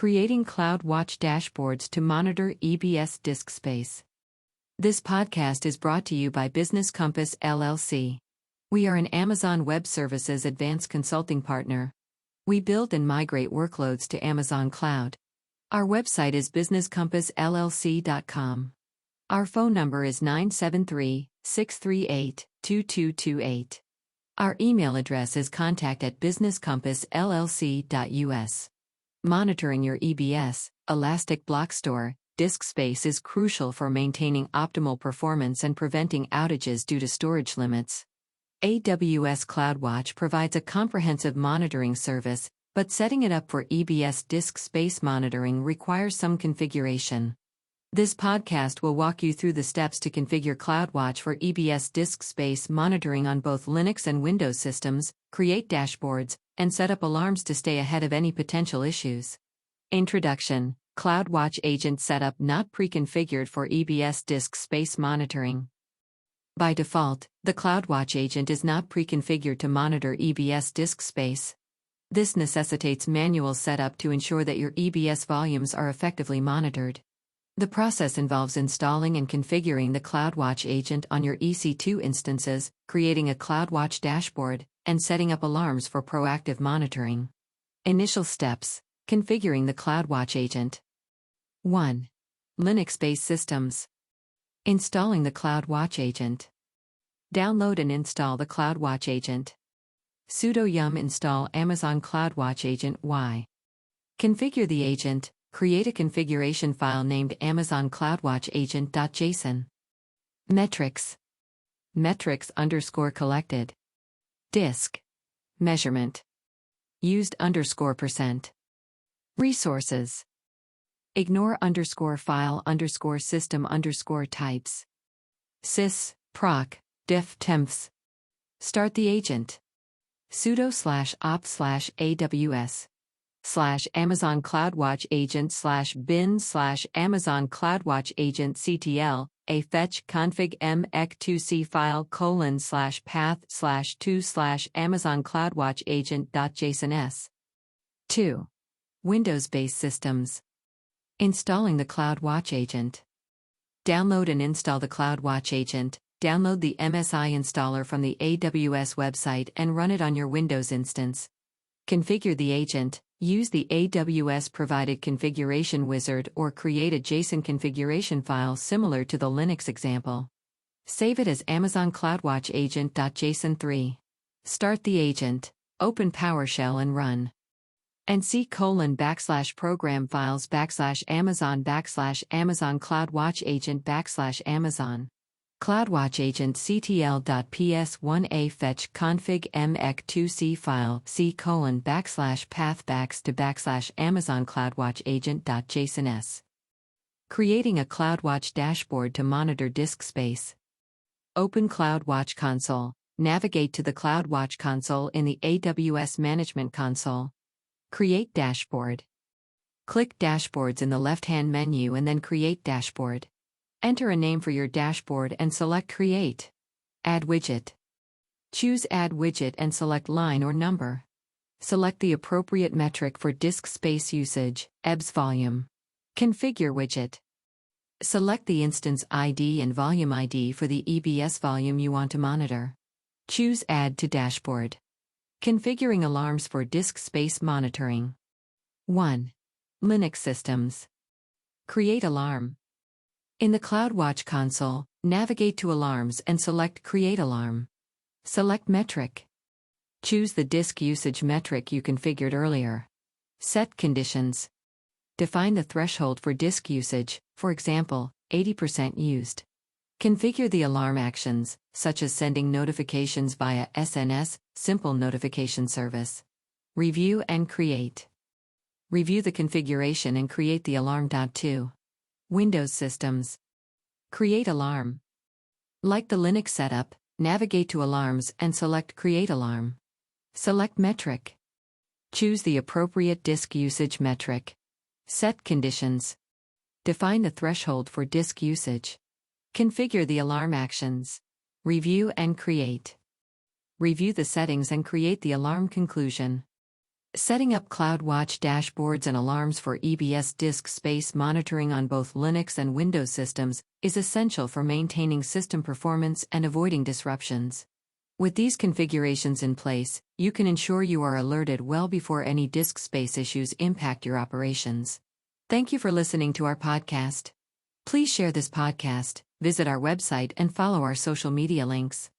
Creating CloudWatch dashboards to monitor EBS disk space. This podcast is brought to you by Business Compass LLC. We are an Amazon Web Services advanced consulting partner. We build and migrate workloads to Amazon Cloud. Our website is businesscompassllc.com. Our phone number is 973-638-2228. Our email address is contact@businesscompassllc.us. Monitoring your EBS, Elastic Block Store, disk space is crucial for maintaining optimal performance and preventing outages due to storage limits. AWS CloudWatch provides a comprehensive monitoring service, but setting it up for EBS disk space monitoring requires some configuration. This podcast will walk you through the steps to configure CloudWatch for EBS disk space monitoring on both Linux and Windows systems, create dashboards, and set up alarms to stay ahead of any potential issues. Introduction: CloudWatch Agent Setup not pre-configured for EBS disk space monitoring. By default, the CloudWatch agent is not pre-configured to monitor EBS disk space. This necessitates manual setup to ensure that your EBS volumes are effectively monitored. The process involves installing and configuring the CloudWatch agent on your EC2 instances, creating a CloudWatch dashboard, and setting up alarms for proactive monitoring. Initial steps: configuring the CloudWatch agent. 1. Linux-based systems. Installing the CloudWatch agent. Download and install the CloudWatch agent. Sudo yum install Amazon CloudWatch agent y. Configure the agent. Create a configuration file named Amazon CloudWatch agent.json. Metrics. Metrics_collected. Disk. Measurement. Used %. Resources. Ignore _file_system_types. sys, proc, diff temps. Start the agent. sudo/opt/aws. /Amazon CloudWatch agent /bin/Amazon CloudWatch agent ctl, a fetch config mec2c file :path/2/ Amazon CloudWatch agent.jsons. 2. Windows-based systems. Installing the CloudWatch agent. Download and install the CloudWatch agent. Download the MSI installer from the AWS website and run it on your Windows instance. Configure the agent. Use the AWS-provided configuration wizard or create a JSON configuration file similar to the Linux example. Save it as Amazon CloudWatch agent.json3. Start the agent, open PowerShell and run. And /program files /Amazon CloudWatch agent /Amazon. CloudWatch agent ctl.ps1a fetch config mec2c file /path to /Amazon CloudWatch agent.jsons. Creating a CloudWatch dashboard to monitor disk space. Open CloudWatch console. Navigate to the CloudWatch console in the AWS Management Console. Create dashboard. Click Dashboards in the left-hand menu and then Create Dashboard. Enter a name for your dashboard and select Create. Add widget. Choose Add widget and select line or number. Select the appropriate metric for disk space usage, EBS volume. Configure widget. Select the instance ID and volume ID for the EBS volume you want to monitor. Choose Add to Dashboard. Configuring alarms for disk space monitoring. 1. Linux systems. Create alarm. In the CloudWatch console, navigate to Alarms and select Create Alarm. Select Metric. Choose the disk usage metric you configured earlier. Set conditions. Define the threshold for disk usage, for example, 80% used. Configure the alarm actions, such as sending notifications via SNS, Simple Notification Service. Review and create. Review the configuration and create the alarm. 2. Windows systems. Create alarm. Like the Linux setup, navigate to Alarms and select Create Alarm. Select Metric. Choose the appropriate disk usage metric. Set conditions. Define the threshold for disk usage. Configure the alarm actions. Review and create. Review the settings and create the alarm conclusion. Setting up CloudWatch dashboards and alarms for EBS disk space monitoring on both Linux and Windows systems is essential for maintaining system performance and avoiding disruptions. With these configurations in place, you can ensure you are alerted well before any disk space issues impact your operations. Thank you for listening to our podcast. Please share this podcast, visit our website, and follow our social media links.